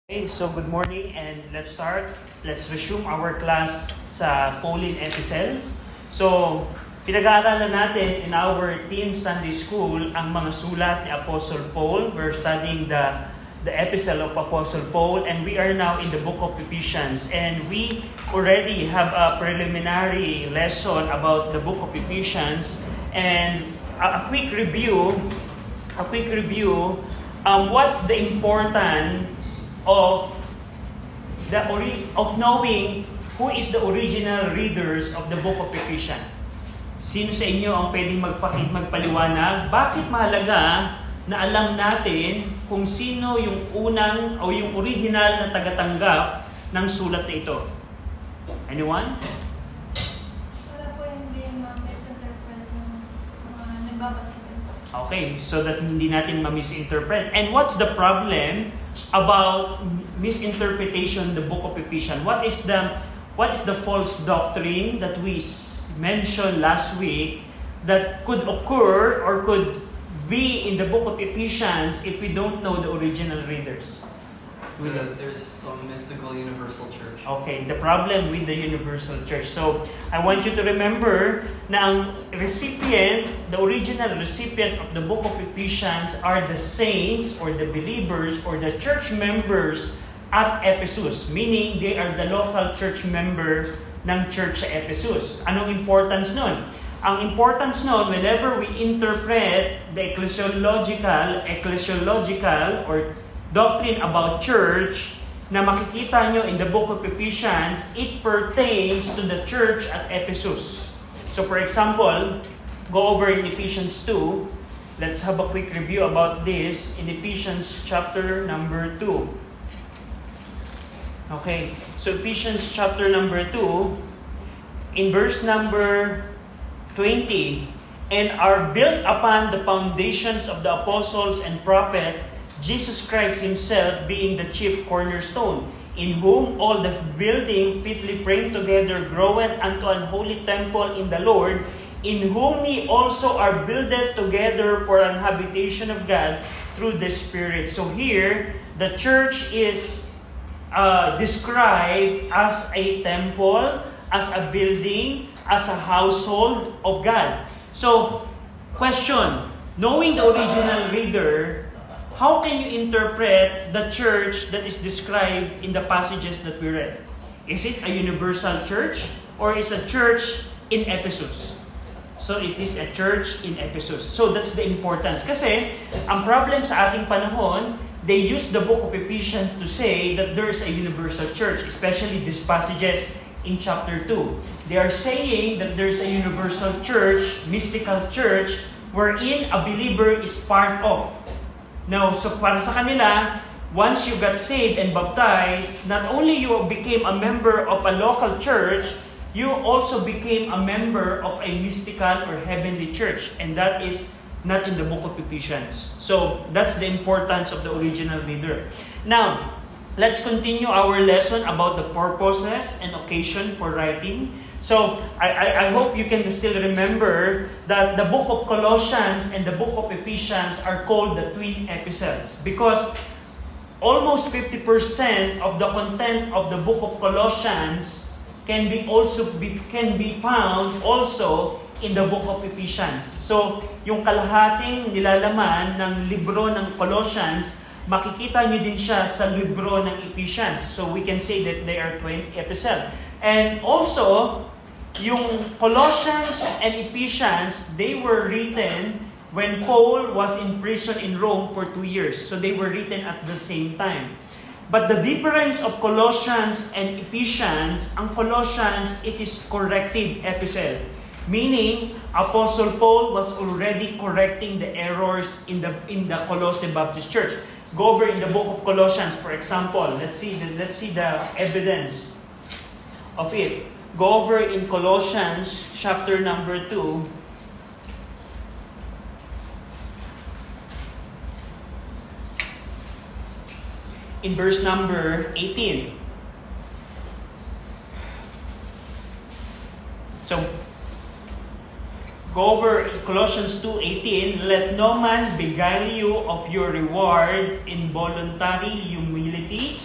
Okay, so good morning and let's start. Let's resume our class sa Pauline Epistles. So, pinag-aaralan natin in our teen Sunday school ang mga sulat ni Apostle Paul. We're studying the epistle of Apostle Paul and we are now in the book of Ephesians. And we already have a preliminary lesson about the book of Ephesians. And a quick review, what's the importance of knowing who is the original readers of the book of Ephesians. Sino sa inyo ang pwedeng magpaliwanag? Bakit mahalaga na alam natin kung sino yung unang o yung original na tagatanggap ng sulat na ito? Anyone? Para po hindi ma-misinterpret ng mga nagbabasa. Okay, so that hindi natin ma-misinterpret. And what's the problem about misinterpretation the book of Ephesians? What is the false doctrine that we mentioned last week that could occur or could be in the book of Ephesians if we don't know the original readers? There's some mystical universal church. Okay, the problem with the universal church. So, I want you to remember na ang recipient, the original recipient of the book of Ephesians are the saints or the believers or the church members at Ephesus. Meaning, they are the local church member ng church sa Ephesus. Anong importance nun? Ang importance nun, whenever we interpret the ecclesiological or doctrine about church na makikita nyo in the book of Ephesians, it pertains to the church at Ephesus. So for example, go over in Ephesians 2. Let's have a quick review about this in Ephesians chapter number 2. Okay, so Ephesians chapter number 2, in verse number 20, and are built upon the foundations of the apostles and prophets, Jesus Christ Himself being the chief cornerstone, in whom all the building fitly framed together groweth unto an holy temple in the Lord, in whom ye also are builded together for an habitation of God through the Spirit. So here, the church is described as a temple, as a building, as a household of God. So, question, knowing the original reader, how can you interpret the church that is described in the passages that we read? Is it a universal church or is a church in Ephesus? So it is a church in Ephesus. So that's the importance. Kasi ang problem sa ating panahon, they use the book of Ephesians to say that there's a universal church, especially these passages in chapter 2. They are saying that there's a universal church, mystical church, wherein a believer is part of. Now, so para sa kanila, once you got saved and baptized, not only you became a member of a local church, you also became a member of a mystical or heavenly church. And that is not in the book of Ephesians. So, that's the importance of the original reader. Now, let's continue our lesson about the purposes and occasion for writing. So, I hope you can still remember that the book of Colossians and the book of Ephesians are called the twin epistles because almost 50% of the content of the book of Colossians can be found also in the book of Ephesians. So, yung kalahating nilalaman ng libro ng Colossians, makikita nyo din siya sa libro ng Ephesians. So, we can say that they are twin epistles. And also, yung Colossians and Ephesians, they were written when Paul was in prison in Rome for 2 years. So they were written at the same time. But the difference of Colossians and Ephesians, ang Colossians, it is corrective epistle. Meaning, Apostle Paul was already correcting the errors in the Colossae Baptist Church. Go over in the book of Colossians, for example. Let's see the evidence of it. Go over in Colossians chapter number 2. In verse number 18. So, go over in Colossians 2:18, let no man beguile you of your reward in voluntary humility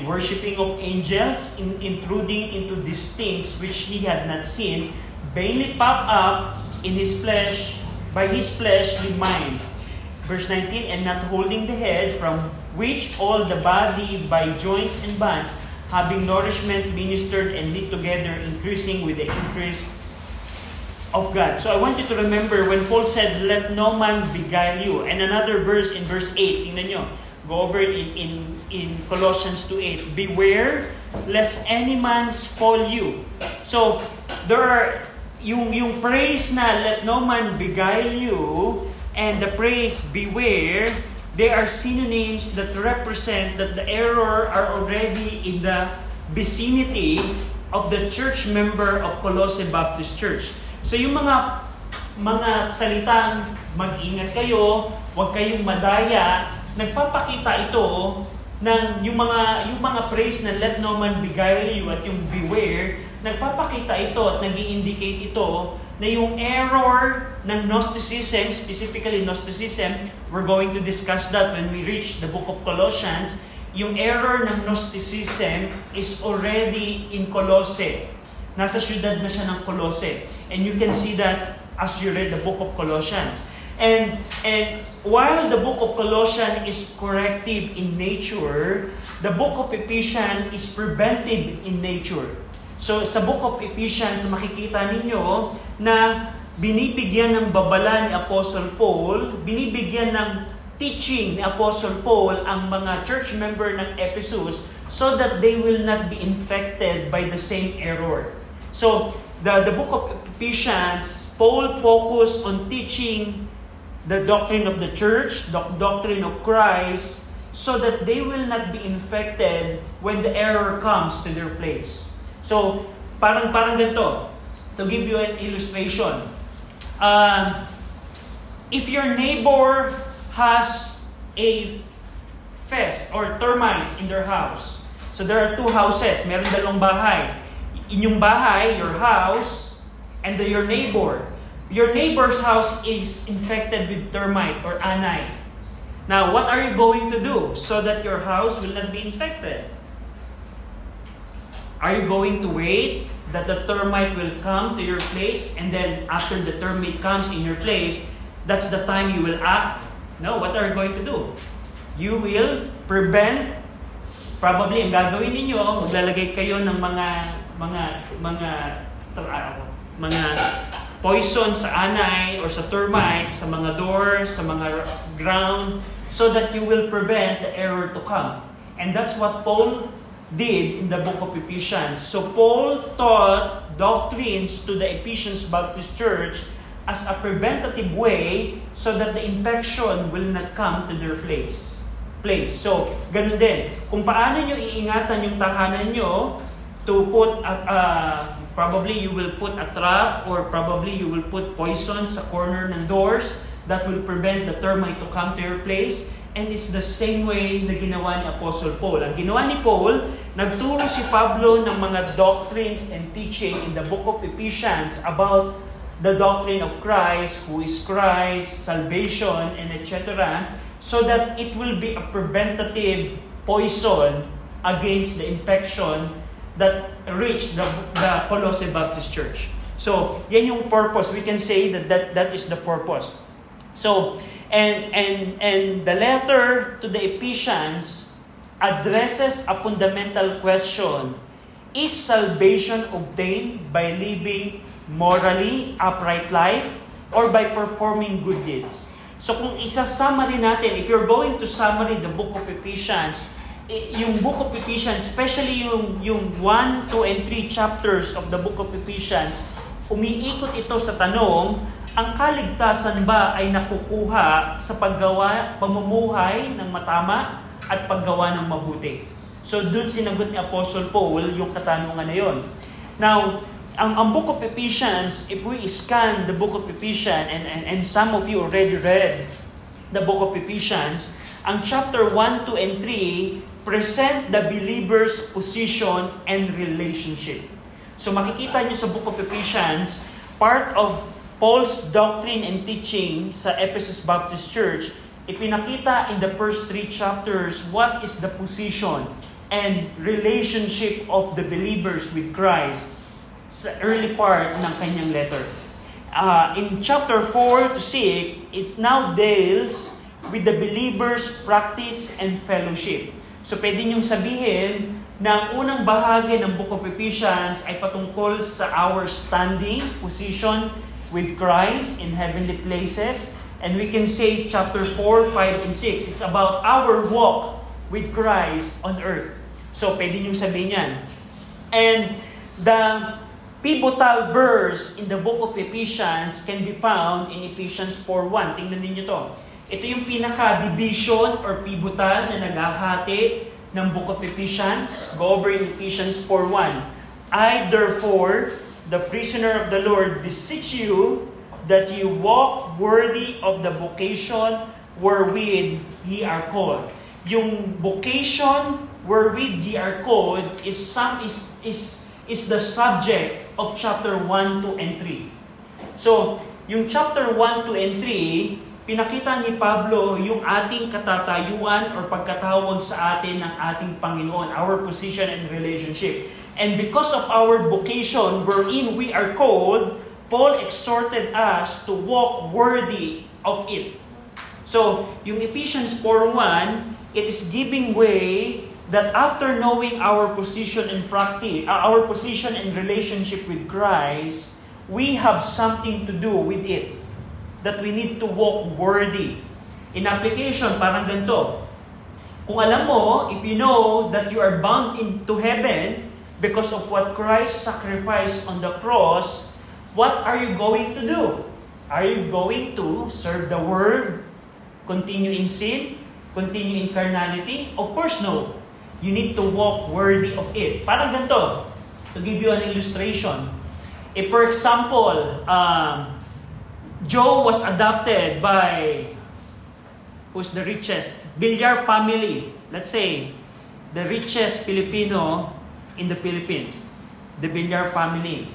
and worshiping of angels, intruding into these things which he had not seen, vainly puffed up in his flesh, by his fleshly mind. Verse 19, and not holding the head, from which all the body by joints and bands, having nourishment ministered and knit together, increasing with the increase of God. So I want you to remember when Paul said, let no man beguile you. And another verse in verse 8, tingnan nyo. Go over it in Colossians 2:8. Beware lest any man spoil you. So there are yung praise na let no man beguile you and the praise beware, they are synonyms that represent that the error are already in the vicinity of the church member of Colossae Baptist Church. So yung mga salitang mag-ingat kayo, huwag kayong madaya, nagpapakita ito ng yung mga praise na let no man beguile you at yung beware, nagpapakita ito at nag-i-indicate ito na yung error ng Gnosticism, specifically Gnosticism, we're going to discuss that when we reach the book of Colossians. Yung error ng Gnosticism is already in Colossae. Nasa syudad na siya ng Colossae. And you can see that as you read the book of Colossians. And while the book of Colossians is corrective in nature, the book of Ephesians is preventive in nature. So sa book of Ephesians, makikita ninyo na binibigyan ng babala ni Apostle Paul, binibigyan ng teaching ni Apostle Paul ang mga church member ng Ephesus so that they will not be infected by the same error. So the book of Ephesians, Paul focused on teaching the doctrine of the church, the doctrine of Christ, so that they will not be infected when the error comes to their place. So, parang ganito. To give you an illustration. If your neighbor has a pest or termites in their house, so there are two houses, meron dalawang bahay. Inyong bahay, your house, and your neighbor. Your neighbor's house is infected with termite or ani. Now, what are you going to do so that your house will not be infected? Are you going to wait that the termite will come to your place and then after the termite comes in your place, that's the time you will act? No, what are you going to do? You will prevent, probably ang gagawin ninyo, maglalagay kayo ng mga poison sa anay or sa termites, sa mga doors, sa mga ground, so that you will prevent the error to come. And that's what Paul did in the book of Ephesians. So Paul taught doctrines to the Ephesians Baptist Church as a preventative way so that the infection will not come to their place. So, ganun din. Kung paano nyo iingatan yung tahanan nyo to put probably you will put a trap or probably you will put poison sa corner ng doors that will prevent the termite to come to your place. And it's the same way na ginawa ni Apostle Paul. Ang ginawa ni Paul, nagturo si Pablo ng mga doctrines and teaching in the book of Ephesians about the doctrine of Christ, who is Christ, salvation, and etc. So that it will be a preventative poison against the infection that reached the Colossae Baptist Church. So, yan yung purpose. We can say that is the purpose. So, and the letter to the Ephesians addresses a fundamental question. Is salvation obtained by living morally upright life or by performing good deeds? So kung isa-summary natin, if you're going to summary the book of Ephesians, yung book of Ephesians, especially yung 1, 2, and 3 chapters of the book of Ephesians, umiikot ito sa tanong, ang kaligtasan ba ay nakukuha sa pamumuhay ng matama at paggawa ng mabuti? So doon sinagot ni Apostle Paul yung katanungan na yon. Now, ang book of Ephesians, if we scan the book of Ephesians, and some of you already read the book of Ephesians, ang chapter 1, 2, and 3 present the believer's position and relationship. So makikita nyo sa book of Ephesians, part of Paul's doctrine and teaching sa Ephesus Baptist Church, ipinakita in the first 3 chapters what is the position and relationship of the believers with Christ sa early part ng kanyang letter. In chapter 4 to 6, it now deals with the believers' practice and fellowship. So pwede niyong sabihin na ang unang bahagi ng Book of Ephesians ay patungkol sa our standing, position with Christ in heavenly places. And we can say chapter 4, 5, and 6 is about our walk with Christ on earth. So pwede niyong sabihin yan. And the pivotal verse in the book of Ephesians can be found in Ephesians 4:1. Tingnan niyo to. Ito yung pinaka-division or pivotal na naghahati ng book of Ephesians. Go over in Ephesians 4:1. I therefore, the prisoner of the Lord, beseech you that you walk worthy of the vocation wherewith ye are called. Yung vocation wherewith ye are called is the subject of chapter 1, 2, and 3. So, yung chapter 1, 2, and 3, pinakita ni Pablo yung ating katatayuan or pagkatawag sa atin ng ating Panginoon, our position and relationship. And because of our vocation wherein we are called, Paul exhorted us to walk worthy of it. So, yung Ephesians 4:1, it is giving way that after knowing our position and practice, our position and relationship with Christ, we have something to do with it. That we need to walk worthy. In application, parang ganito. Kung alam mo, if you know that you are bound into heaven because of what Christ sacrificed on the cross, what are you going to do? Are you going to serve the world, continue in sin, continue in carnality? Of course, no. You need to walk worthy of it. Parang ganito. To give you an illustration. If, for example, Joe was adopted by, who's the richest? Villar family. Let's say, the richest Filipino in the Philippines. The Villar family.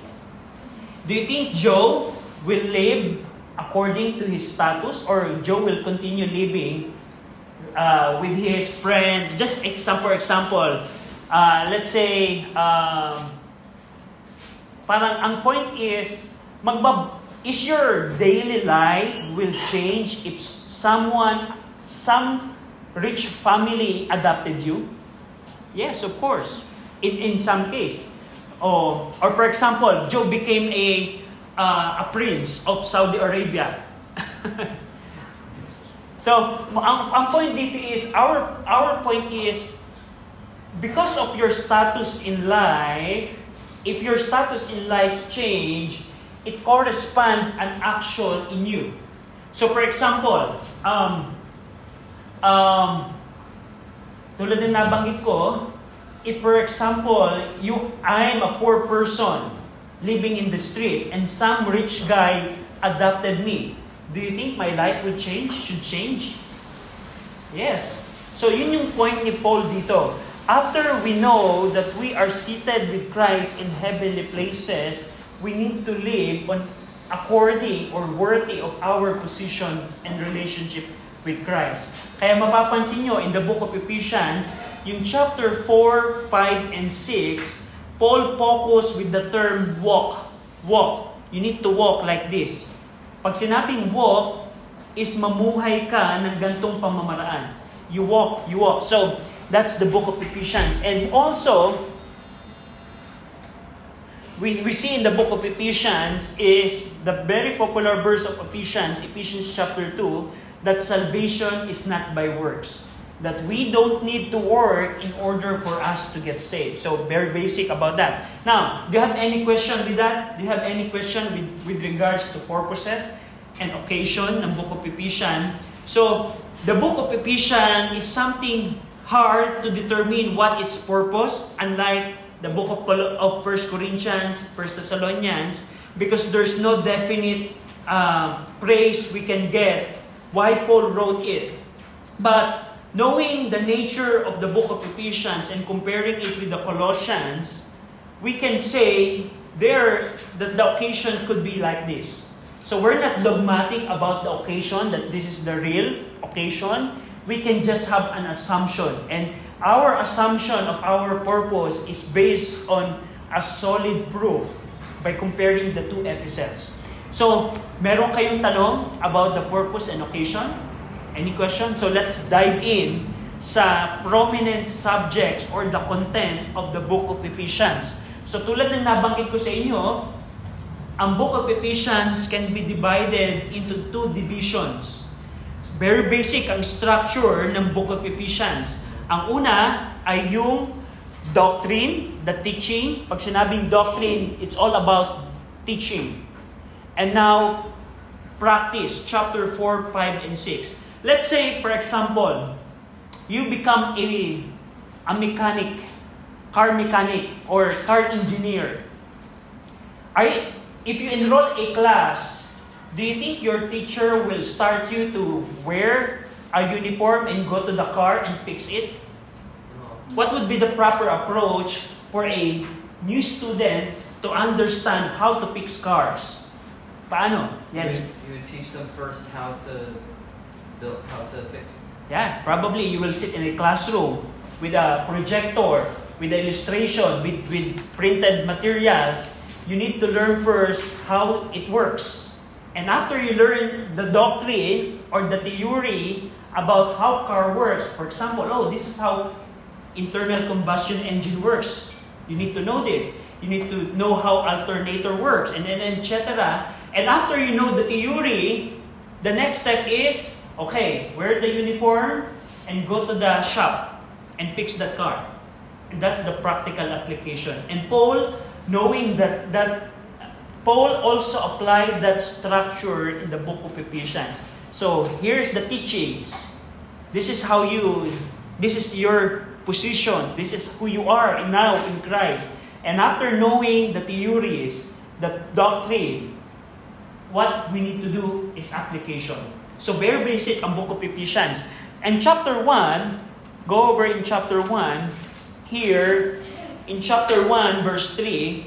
Do you think Joe will live according to his status, or Joe will continue living with his friend? Just for example, let's say, parang ang point is, is your daily life will change if some rich family adopted you? Yes, of course. In some case. Or for example, Joe became a prince of Saudi Arabia. So, ang point dito is, our point is, because of your status in life, if your status in life change, it corresponds an action in you. So, for example, tulad ng nabanggit ko, if for example, I'm a poor person living in the street and some rich guy adopted me, do you think my life will change? Should change? Yes. So, yun yung point ni Paul dito. After we know that we are seated with Christ in heavenly places, we need to live according or worthy of our position and relationship with Christ. Kaya mapapansin nyo, in the book of Ephesians, yung chapter 4, 5, and 6, Paul focused with the term walk. Walk. You need to walk like this. Pag sinabing walk, is mamuhay ka ng gantong pamamaraan. You walk, you walk. So, that's the book of Ephesians. And also, we see in the book of Ephesians is the very popular verse of Ephesians chapter 2, that salvation is not by works. That we don't need to work in order for us to get saved. So, very basic about that. Now, do you have any question with that? Do you have any question with regards to purposes and occasion ng book of Ephesians? So, the book of Ephesians is something hard to determine what its purpose, unlike the book of 1 Corinthians, 1 Thessalonians, because there's no definite praise we can get why Paul wrote it. But knowing the nature of the book of Ephesians and comparing it with the Colossians, we can say that the occasion could be like this. So we're not dogmatic about the occasion, that this is the real occasion. We can just have an assumption. And our assumption of our purpose is based on a solid proof by comparing the two epistles. So, meron kayong tanong about the purpose and occasion? Any question? So, let's dive in sa prominent subjects or the content of the book of Ephesians. So, tulad ng nabanggit ko sa inyo, ang book of Ephesians can be divided into two divisions. Very basic ang structure ng book of Ephesians. Ang una ay yung doctrine, the teaching. Pag sinabing doctrine, it's all about teaching. And now, practice, chapter 4, 5, and 6. Let's say, for example, you become a mechanic, car mechanic, or car engineer. If you enroll a class, do you think your teacher will start you to wear a uniform and go to the car and fix it? What would be the proper approach for a new student to understand how to fix cars? Paano? You would teach them first how to fix. Yeah, probably you will sit in a classroom with a projector, with illustration, with printed materials. You need to learn first how it works. And after you learn the doctrine or the theory about how car works, for example, this is how internal combustion engine works. You need to know this. You need to know how alternator works, and etc. And after you know the theory, the next step is, okay, wear the uniform and go to the shop and fix that car. And that's the practical application. And Paul, knowing that Paul also applied that structure in the book of Ephesians. So here's the teachings. This is your position. This is who you are now in Christ. And after knowing the theories, the doctrine, what we need to do is application. So very basic ang book of Ephesians. And chapter 1, go over in chapter 1, here, in chapter 1, verse 3,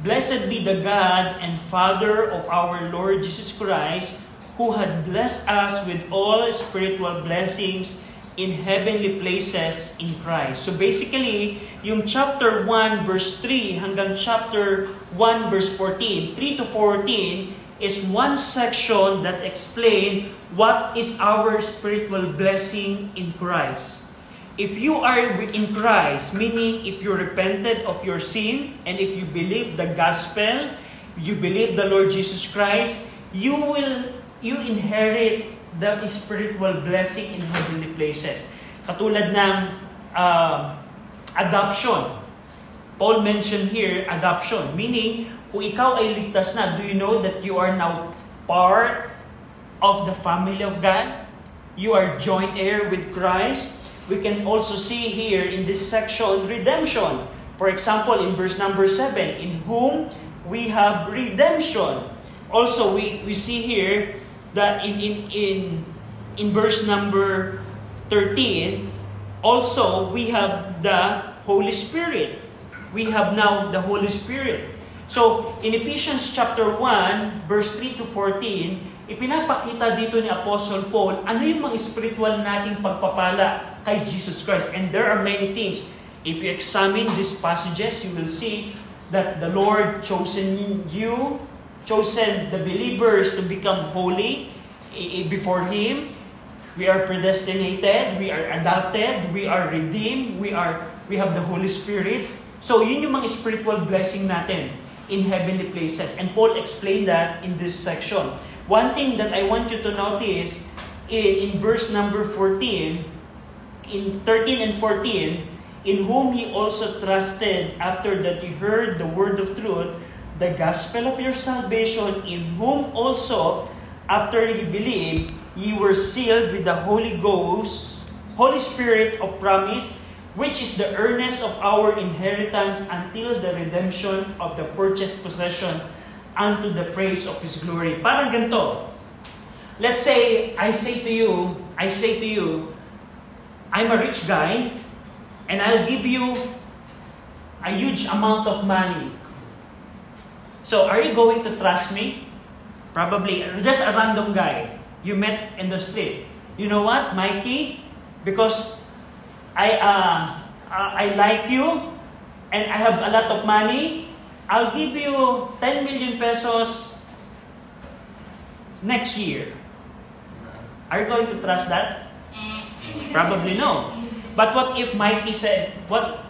Blessed be the God and Father of our Lord Jesus Christ, who had blessed us with all spiritual blessings in heavenly places in Christ. So basically, yung chapter 1 verse 3 hanggang chapter 1 verse 14, 3 to 14, is one section that explain what is our spiritual blessing in Christ. If you are in Christ, meaning if you repented of your sin, and if you believe the gospel, you believe the Lord Jesus Christ, you inherit the spiritual blessing in heavenly places. Katulad ng adoption. Paul mentioned here adoption, meaning kung ikaw ay ligtas na, do you know that you are now part of the family of God? You are joint heir with Christ. We can also see here in this section redemption. For example, in verse number 7, in whom we have redemption. Also, we see here that in verse number 13, also we have the Holy Spirit. We have now the Holy Spirit. So, in Ephesians chapter 1, verse 3 to 14, ipinapakita dito ni Apostle Paul ano yung mga spiritual nating pagpapala kay Jesus Christ. And there are many things. If you examine these passages, you will see that the Lord chosen the believers to become holy before Him. We are predestinated, we are adopted, we are redeemed, we have the Holy Spirit. So, yun yung mga spiritual blessing natin in heavenly places. And Paul explained that in this section. One thing that I want you to notice in verse number 14, in 13 and 14, in whom ye also trusted after that ye heard the word of truth, the gospel of your salvation, in whom also after ye believed, ye were sealed with the Holy Ghost, Holy Spirit of promise, which is the earnest of our inheritance until the redemption of the purchased possession unto the praise of His glory. Parang ganito. Let's say, I say to you, I'm a rich guy, and I'll give you a huge amount of money. So, are you going to trust me? Probably. Just a random guy you met in the street. You know what, Mikey? Because I like you, and I have a lot of money. I'll give you 10 million pesos next year. Are you going to trust that? Probably no. But what if Mikey said, what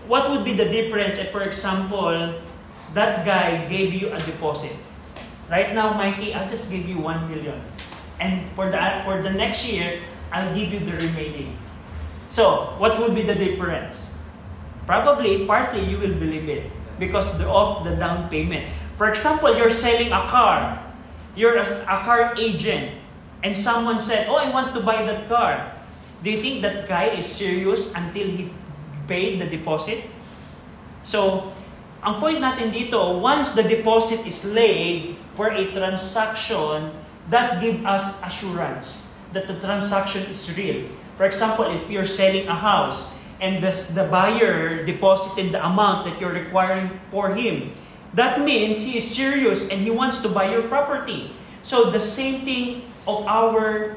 would be the difference if, for example, that guy gave you a deposit? Right now, Mikey, I'll just give you 1 million. And for the next year, I'll give you the remaining. So, what would be the difference? Probably, partly, you will believe it because of the down payment. For example, you're selling a car. You're a car agent. And someone said, oh, I want to buy that car. Do you think that guy is serious until he paid the deposit? So, ang point natin dito, once the deposit is laid for a transaction, that gives us assurance that the transaction is real. For example, if you're selling a house and the buyer deposited the amount that you're requiring for him, that means he is serious and he wants to buy your property. So the same thing of our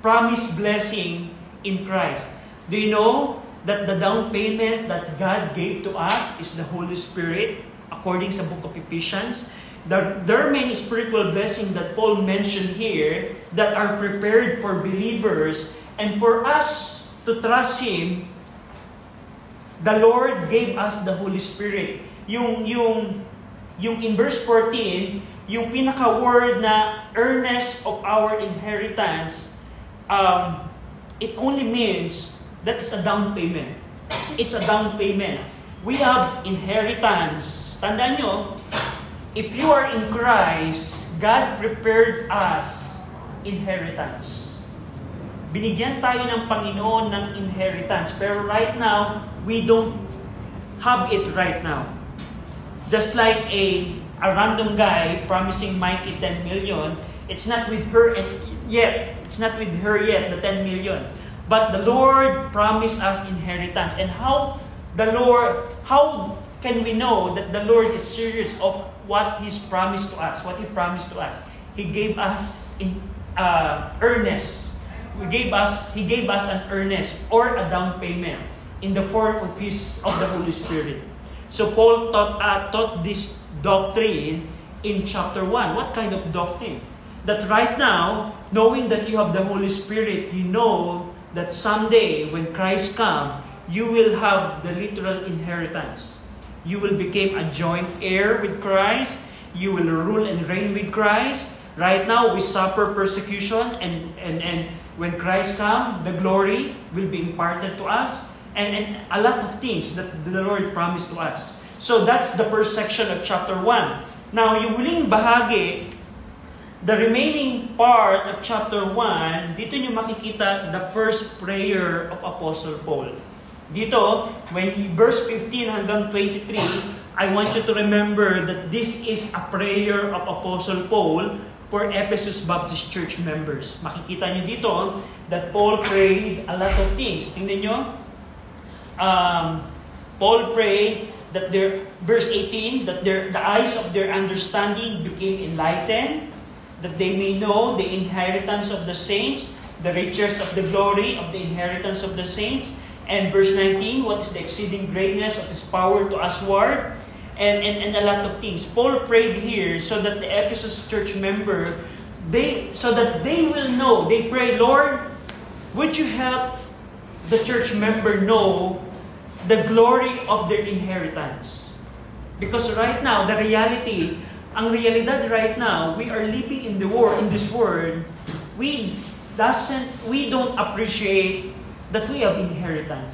promised blessing in Christ. Do you know that the down payment that God gave to us is the Holy Spirit, according sa book of Ephesians? There are many spiritual blessings that Paul mentioned here that are prepared for believers, and for us to trust Him, the Lord gave us the Holy Spirit. Yung in verse 14, yung pinaka-word na earnest of our inheritance, it only means that it's a down payment. It's a down payment. We have inheritance. Tandaan nyo, if you are in Christ, God prepared us inheritance. Binigyan tayo ng Panginoon ng inheritance. Pero right now, we don't have it right now. Just like a random guy promising Mikey 10 million, it's not with her yet. It's not with her yet, the 10 million. But the Lord promised us inheritance. And how can we know that the Lord is serious of what He's promised to us, what He promised to us? He gave us earnest. He gave us an earnest or a down payment in the form of the Holy Spirit. So Paul taught this doctrine in chapter 1. What kind of doctrine? That right now, knowing that you have the Holy Spirit, you know that someday when Christ comes, you will have the literal inheritance. You will become a joint heir with Christ. You will rule and reign with Christ. Right now, we suffer persecution, and when Christ comes, the glory will be imparted to us, and a lot of things that the Lord promised to us. So that's the first section of chapter 1. Now, yung huling bahagi, the remaining part of chapter 1, dito nyo makikita the first prayer of Apostle Paul. Dito, verse 15 hanggang 23, I want you to remember that this is a prayer of Apostle Paul for Ephesus Baptist Church members. Makikita nyo dito that Paul prayed a lot of things. Tingnan nyo. Paul prayed that verse 18, that the eyes of their understanding became enlightened, that they may know the inheritance of the saints, the riches of the glory of the inheritance of the saints. And verse 19, what is the exceeding greatness of His power to usward? And a lot of things. Paul prayed here so that the Ephesus church member, so that they will know, they pray, Lord, would you help the church member know the glory of their inheritance? Because right now, ang realidad right now, we are living in this world, we don't appreciate that we have inheritance.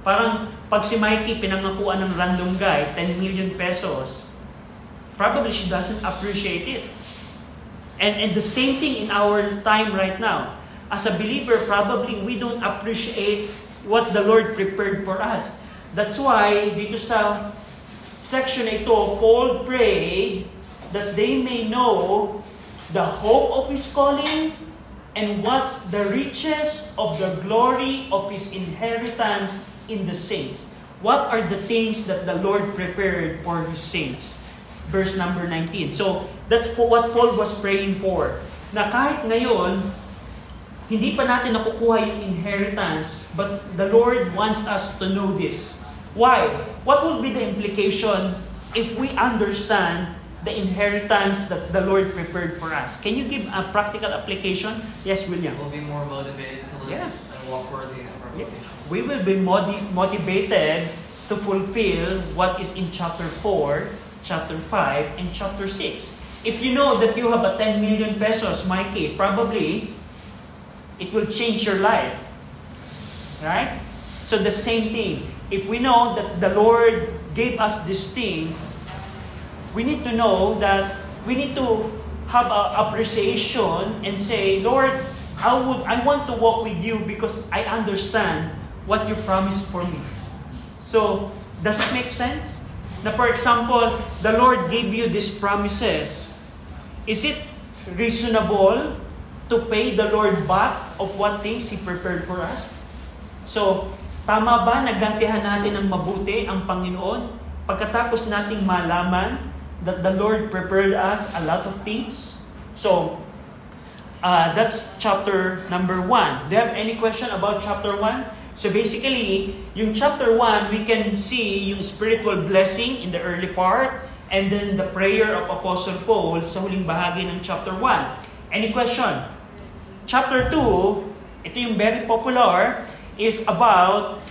Parang pag si Mikey pinangakuan ng random guy 10 million pesos, probably she doesn't appreciate it. And the same thing in our time right now. As a believer, probably we don't appreciate what the Lord prepared for us. That's why dito sa section ito, Paul prayed that they may know the hope of His calling and what the riches of the glory of His inheritance in the saints. What are the things that the Lord prepared for His saints? Verse number 19. So, that's what Paul was praying for. Na kahit ngayon, Hindi pa natin nakukuha yung inheritance, but the Lord wants us to know this. Why? What will be the implication if we understand the inheritance that the Lord prepared for us? Can you give a practical application? Yes, William. We'll be more motivated to live Yeah. and walk worthy of our Yeah. vocation. We will be motivated to fulfill what is in chapter 4, chapter 5, and chapter 6. If you know that you have a 10 million pesos, Mikey, probably it will change your life. Right? So the same thing. If we know that the Lord gave us these things, we need to know that we need to have an appreciation and say, Lord, I want to walk with you because I understand what you promised for me. So, does it make sense? Na for example, the Lord gave you these promises. Is it reasonable to pay the Lord back of what things He prepared for us? So, tama ba nagantihan natin ng mabuti ang Panginoon pagkatapos nating malaman that the Lord prepared us a lot of things? So, that's chapter number 1. Do you have any question about chapter 1? So basically, yung chapter 1, we can see yung spiritual blessing in the early part and then the prayer of Apostle Paul sa huling bahagi ng chapter 1. Any question? Chapter 2, ito yung very popular, is about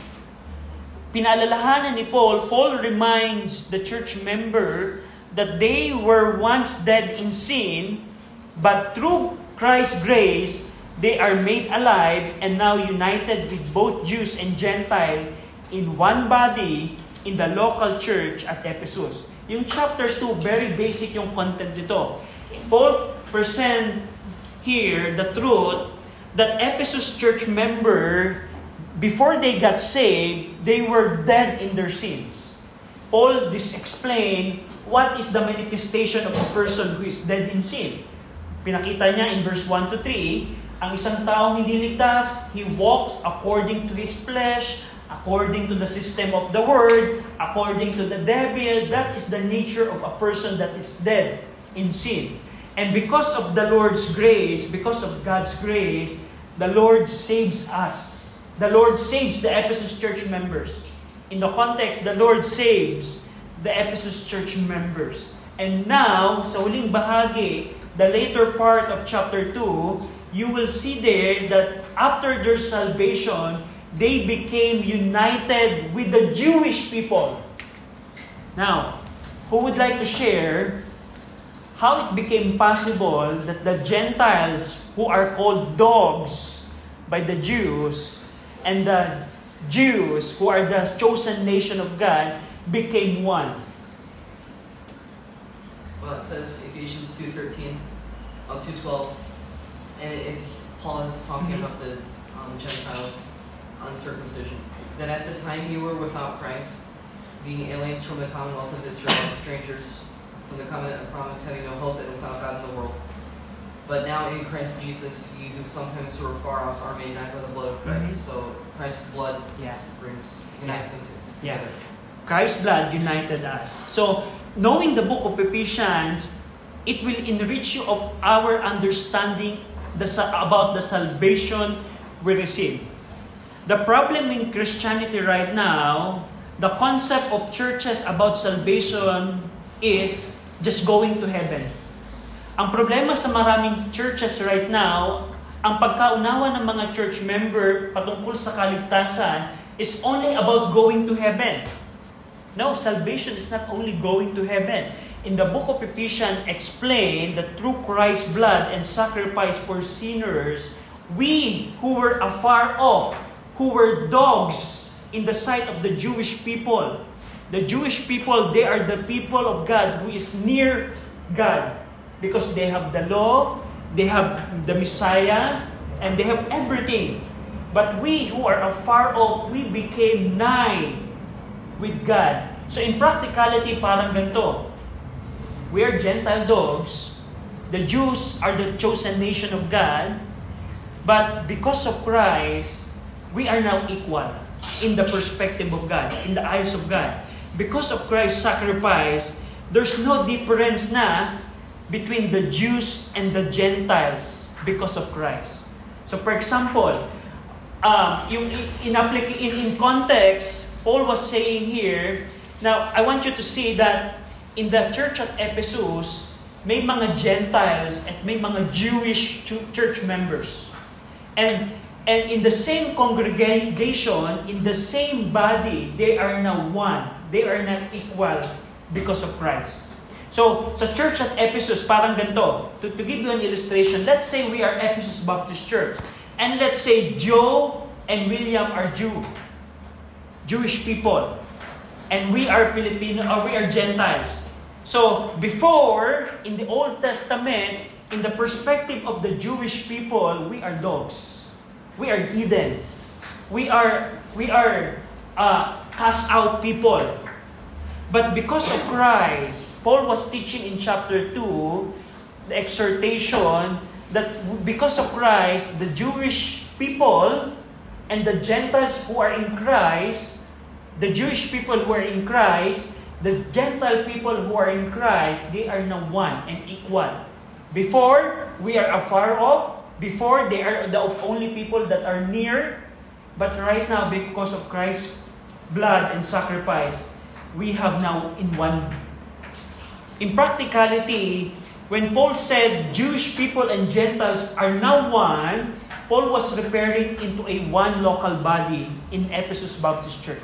pinaalalahanan ni Paul. Paul reminds the church member that they were once dead in sin, but through Christ's grace, they are made alive and now united with both Jews and Gentile in one body in the local church at Ephesus. Yung chapter 2, very basic yung content dito. Paul present here the truth that Ephesus church member, before they got saved, they were dead in their sins. Paul explain what is the manifestation of a person who is dead in sin. Pinakita niya in verse 1 to 3, ang isang taong hindi ligtas, he walks according to his flesh, according to the system of the world, according to the devil. That is the nature of a person that is dead in sin. And because of the Lord's grace, because of God's grace, the Lord saves us. The Lord saves the Ephesus church members. In the context, the Lord saves the Ephesus church members. And now, sa huling bahagi, the later part of chapter 2, you will see there that after their salvation, they became united with the Jewish people. Now, who would like to share how it became possible that the Gentiles, who are called dogs by the Jews, and the Jews, who are the chosen nation of God, became one? Well, it says Ephesians 2:13, 2:12, and Paul is talking about the Gentiles' uncircumcision. That at the time you were without Christ, being aliens from the commonwealth of Israel and strangers from the covenant of promise, having no hope and without God in the world. But now in Christ Jesus, you who sometimes were far off are made nigh by the blood of Christ. Mm-hmm. So Christ's blood unites them Yeah. together. Christ's blood united us. So, knowing the book of Ephesians, it will enrich you of our understanding about the salvation we receive. The problem in Christianity right now, the concept of churches about salvation is just going to heaven. Ang problema sa maraming churches right now, ang pagkaunawa ng mga church member patungkol sa kaligtasan is only about going to heaven. No, salvation is not only going to heaven. In the book of Ephesians, explain that through Christ's blood and sacrifice for sinners, we who were afar off, who were dogs in the sight of the Jewish people. The Jewish people, they are the people of God who is near God because they have the law, they have the Messiah, and they have everything. But we who are afar off, we became nigh with God. So in practicality, parang ganito. We are Gentile dogs. The Jews are the chosen nation of God. But because of Christ, we are now equal in the perspective of God, in the eyes of God. Because of Christ's sacrifice, there's no difference na between the Jews and the Gentiles because of Christ. So So for example, in context, Paul was saying here, now I want you to see that in the church at Ephesus, may mga Gentiles at may mga Jewish church members. And in the same congregation, in the same body, they are now one. They are now equal because of Christ. So, sa church at Ephesus, parang ganito. To give you an illustration, let's say we are Ephesus Baptist Church. And let's say Joe and William are Jewish people. And we are Filipino, or we are Gentiles. So, before, in the Old Testament, in the perspective of the Jewish people, we are dogs. We are hidden. We are cast out people. But because of Christ, Paul was teaching in chapter 2, the exhortation that because of Christ, the Jewish people and the Gentiles who are in Christ, the Jewish people who are in Christ, the Gentile people who are in Christ, they are now one and equal. Before, we are afar off. Before, they are the only people that are near. But right now, because of Christ's blood and sacrifice, we have now in one. In practicality, when Paul said Jewish people and Gentiles are now one, Paul was referring into a one local body in Ephesus Baptist Church.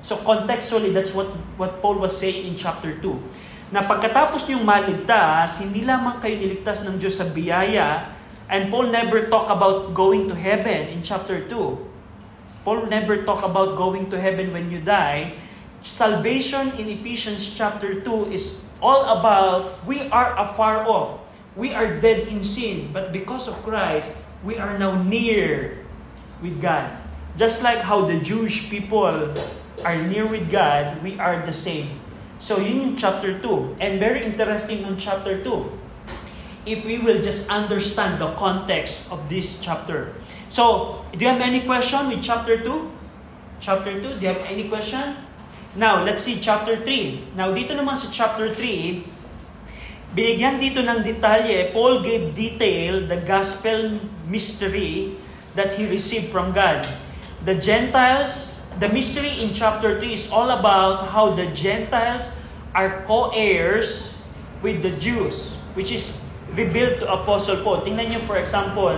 So contextually, that's what Paul was saying in chapter 2. Na pagkatapos niyong maligtas, hindi lamang kayo niligtas ng Diyos sa biyaya, and Paul never talk about going to heaven in chapter 2. Paul never talk about going to heaven when you die. Salvation in Ephesians chapter 2 is all about we are afar off. We are dead in sin, but because of Christ, we are now near with God. Just like how the Jewish people are near with God, we are the same. So yun yung chapter 2. And very interesting on chapter 2. If we will just understand the context of this chapter. So, do you have any question with chapter 2? Chapter 2, do you have any question? Now, let's see chapter 3. Now, dito naman sa chapter 3, binigyan dito ng detalye, Paul gave detail the gospel mystery that he received from God. The Gentiles, the mystery in chapter 3 is all about how the Gentiles are co-heirs with the Jews, which is revealed to Apostle Paul. Tingnan niyo, for example,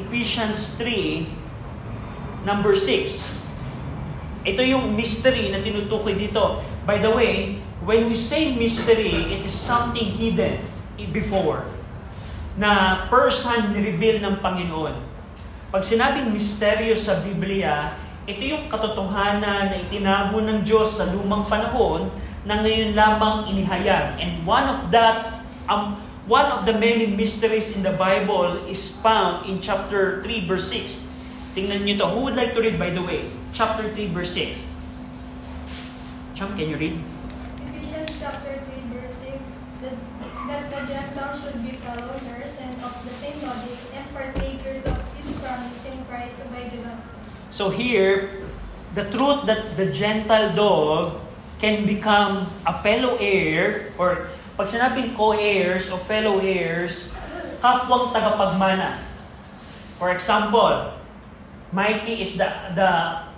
Ephesians 3, number 6. Ito yung mystery na tinutukoy dito. By the way, when we say mystery, it is something hidden before na first-hand ni-reveal ng Panginoon. Pag sinabing misteryo sa Biblia, ito yung katotohanan na itinago ng Diyos sa lumang panahon na ngayon lamang inihayag. And one of the many mysteries in the Bible is found in chapter 3 verse 6. Tingnan niyo to. Who would like to read, by the way? Chapter 3 verse 6. Cham, can you read? Ephesians chapter 3 verse 6, that the Gentiles should be fellow heirs and of the same body and partakers of His promise in Christ by the gospel. So here, the truth that the Gentile dog can become a fellow heir, or pag sinabing co-heirs o fellow heirs, kapwang tagapagmana. For example, Mikey is the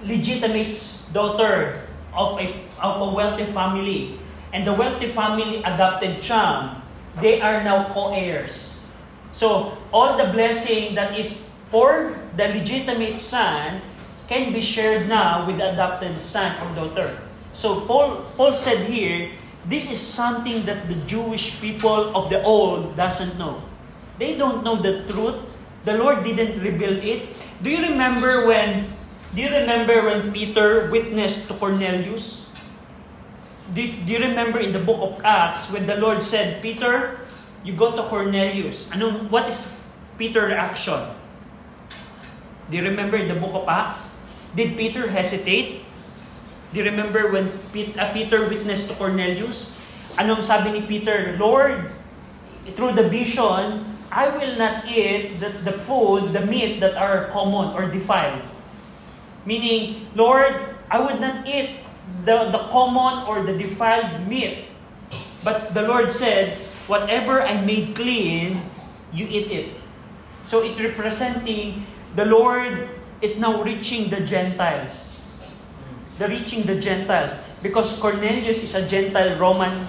legitimate daughter of a wealthy family. And the wealthy family adopted Cham. They are now co-heirs. So, all the blessing that is for the legitimate son can be shared now with the adopted son or daughter. So, Paul said here, this is something that the Jewish people of the old doesn't know. They don't know the truth. The Lord didn't reveal it. Do you remember when Peter witnessed to Cornelius? Do you remember in the book of Acts when the Lord said, Peter, you go to Cornelius. What is Peter's reaction? Do you remember in the book of Acts? Did Peter hesitate? Do you remember when Peter witnessed to Cornelius? Anong sabi ni Peter? Lord, through the vision, I will not eat the food, the meat that are common or defiled. Meaning, Lord, I would not eat the common or the defiled meat. But the Lord said, whatever I made clean, you eat it. So it representing the Lord is now reaching the Gentiles. Reaching the Gentiles. Because Cornelius is a Gentile Roman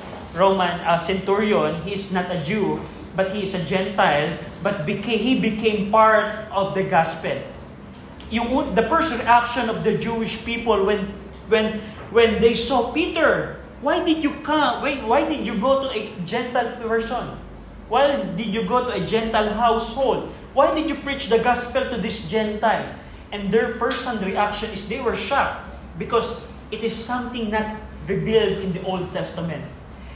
centurion. He is not a Jew, but he is a Gentile. But he became part of the gospel. The first reaction of the Jewish people when they saw Peter, why did you come? Why did you go to a Gentile person? Why did you go to a Gentile household? Why did you preach the gospel to these Gentiles? And their first reaction is they were shocked because it is something not revealed in the Old Testament.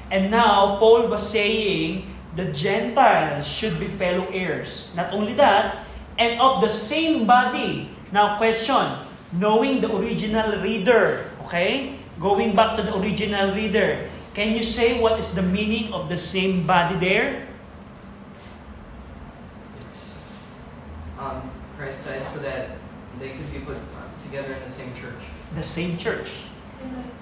And now Paul was saying the Gentiles should be fellow heirs. Not only that, and of the same body. Now question, knowing the original reader, okay? Going back to the original reader, can you say what is the meaning of the same body there? It's Christ died so that they could be put together in the same church. The same church.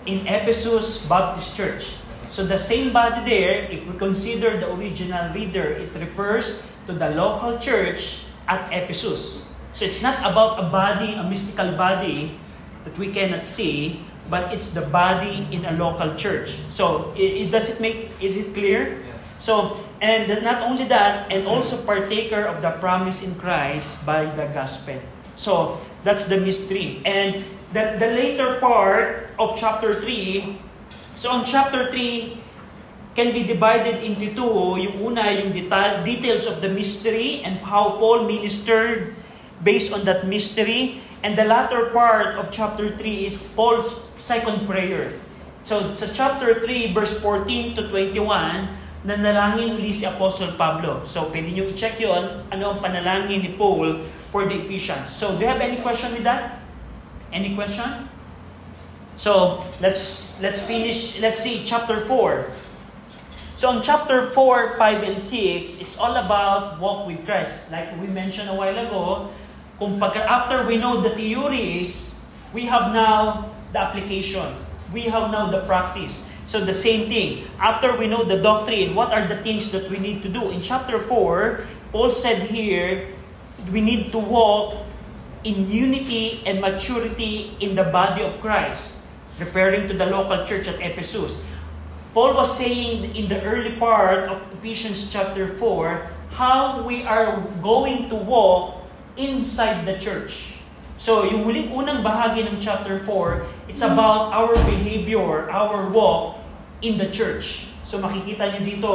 In Ephesus Baptist Church. So the same body there, if we consider the original reader, it refers to the local church at Ephesus. So it's not about a body, a mystical body that we cannot see, but it's the body in a local church. So is it clear? Yes. So, and not only that, and also partaker of the promise in Christ by the gospel. So that's the mystery. And the later part of chapter 3, so on chapter 3, can be divided into two. Yung una, yung details of the mystery and how Paul ministered based on that mystery. And the latter part of chapter 3 is Paul's second prayer. So sa chapter 3, verse 14 to 21, nanalangin uli si Apostle Pablo. So pwede nyo i-check yun, ano ang panalangin ni Paul for the Ephesians. So do you have any question with that? Any question? So let's finish. Let's see chapter 4. So in chapter 4, 5, and 6, it's all about walk with Christ. Like we mentioned a while ago, after we know the theories, we have now the application. We have now the practice. So the same thing. After we know the doctrine, what are the things that we need to do? In chapter 4, Paul said here, we need to walk in unity and maturity in the body of Christ, referring to the local church at Ephesus. Paul was saying in the early part of Ephesians chapter 4, how we are going to walk inside the church. So, yung unang bahagi ng chapter 4, it's about our behavior, our walk in the church. So, makikita nyo dito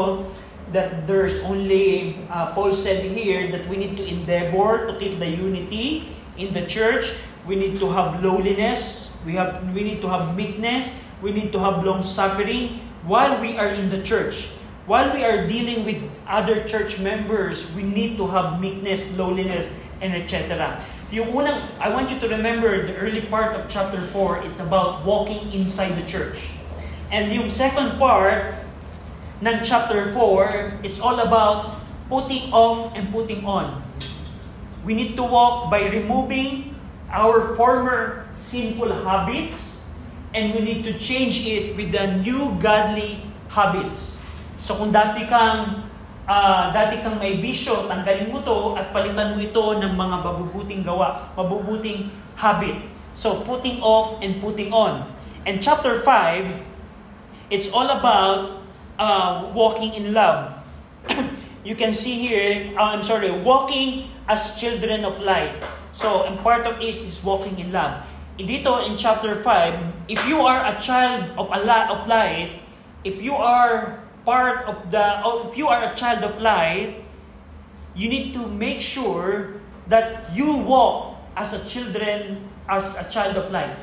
that there's only, Paul said here, that we need to endeavor to keep the unity in the church. We need to have lowliness. We need to have meekness. We need to have long-suffering while we are in the church. While we are dealing with other church members, we need to have meekness, lowliness, and etc. Yung unang, I want you to remember the early part of chapter 4, it's about walking inside the church. And yung second part ng chapter 4, it's all about putting off and putting on. We need to walk by removing our former sinful habits, and we need to change it with the new godly habits. So kung dati kang may bisyo, tanggalin mo to at palitan mo ito ng mga mabubuting gawa, mabubuting habit. So putting off and putting on. And chapter 5, it's all about walking in love. You can see here, walking as children of light. So, and part of it is walking in love. Dito in chapter 5, if you are a child of light, if you are if you are a child of light, you need to make sure that you walk as a child of light.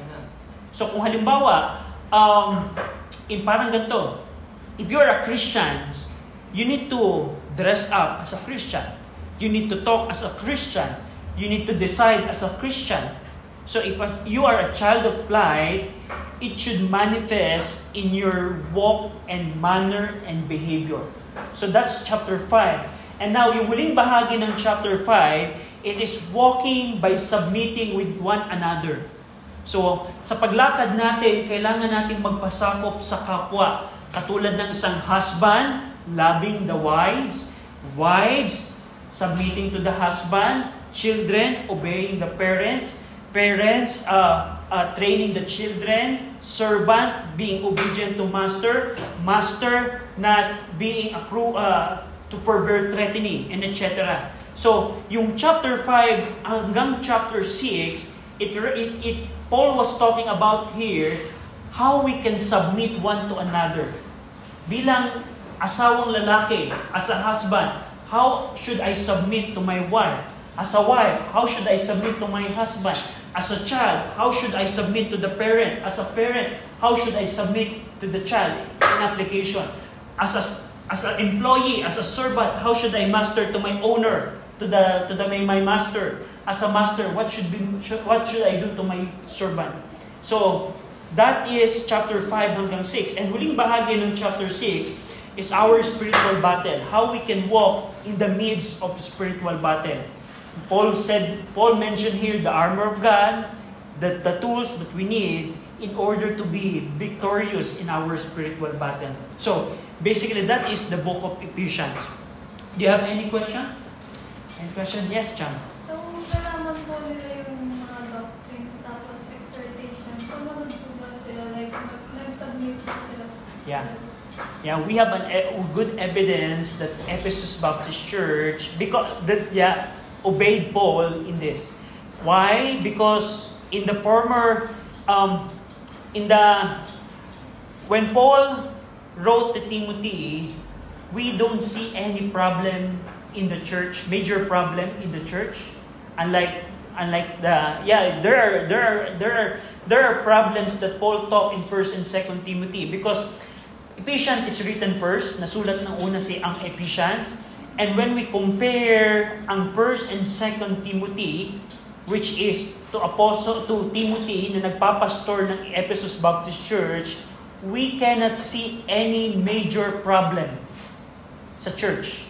So kung halimbawa, parang ganito, if you are a Christian, you need to dress up as a Christian. You need to talk as a Christian. You need to decide as a Christian. So if you are a child of light, it should manifest in your walk and manner and behavior. So that's chapter 5. And now, yung huling bahagi ng chapter 5, it is walking by submitting with one another. So, sa paglakad natin, kailangan natin magpasakop sa kapwa. Katulad ng isang husband, loving the wives, submitting to the husband, children obeying the parents, parents training the children, servant being obedient to master, master not being to pervert threatening, and etc. So, yung chapter 5 hanggang chapter 6, Paul was talking about here how we can submit one to another. Bilang asawang lalaki, as a husband, how should I submit to my wife? As a wife, how should I submit to my husband? As a child, how should I submit to the parent? As a parent, how should I submit to the child in application? As an employee, as a servant, how should I master to my owner, to my master? As a master, what should I do to my servant? So, that is chapter 5 hanggang 6. And huling bahagi ng chapter 6 is our spiritual battle. How we can walk in the midst of spiritual battle. Paul mentioned here the armor of God, the tools that we need in order to be victorious in our spiritual battle. So, basically, that is the book of Ephesians. Do you have any question? Any question? Yes, Chan. Nung nalaman po nila yung mga doctrines tapos exhortation, sumunod po ba sila? Like, nag-submit po sila? Yeah. Yeah, we have good evidence that Ephesus Baptist Church obeyed Paul in this. Why? Because in the former, when Paul wrote to Timothy, we don't see any problem in the church, major problem in the church. There are problems that Paul taught in 1 and 2 Timothy because Ephesians is written first, nasulat ng una ang Ephesians. And when we compare ang 1 and 2 Timothy, which is to Timothy na nagpapastor ng Ephesus Baptist Church, we cannot see any major problem sa church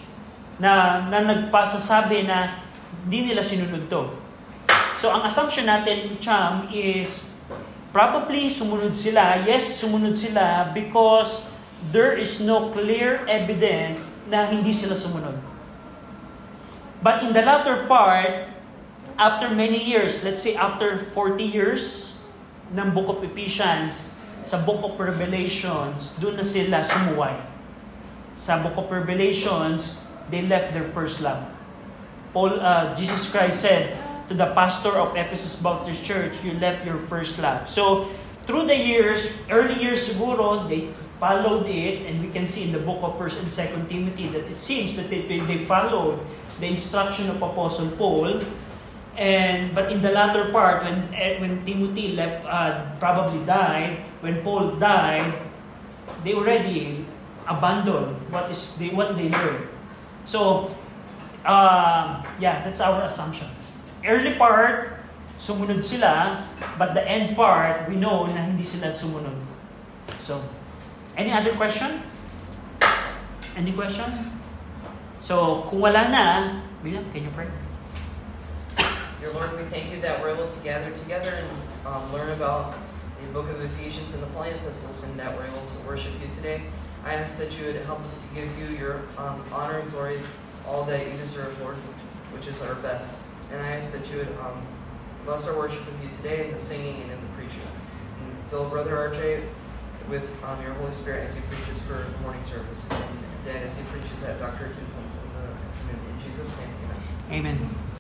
na nagpasasabi na hindi nila sinunod to. So ang assumption natin, Cham, is probably sumunod sila. Yes, sumunod sila because there is no clear evidence na hindi sila sumunod. But in the latter part, after many years, let's say after 40 years ng Book of Ephesians, sa Book of Revelations, doon na sila sumuway. Sa Book of Revelations, they left their first love. Jesus Christ said to the pastor of Ephesus Baptist Church, you left your first love. So, through the years, early years siguro, they followed it, and we can see in the book of 1 and 2 Timothy that it seems that they followed the instruction of Apostle Paul. But in the latter part, when Timothy left, probably died, when Paul died, they already abandoned what they learned. So, that's our assumption. Early part, sumunod sila, but the end part, we know na hindi sila sumunod. So, any other question? Any question? So, kung wala na, William, can you pray? Dear Lord, we thank you that we're able to gather together and learn about the book of Ephesians and the Pauline epistles, and that we're able to worship you today. I ask that you would help us to give you your honor and glory, all that you deserve, Lord, which is our best. And I ask that you would bless our worship with you today in the singing and in the preaching. And fill Brother RJ with your Holy Spirit as he preaches for morning service, and Dan as he preaches at Dr. Kimton's in the community. In Jesus' name, amen. Amen.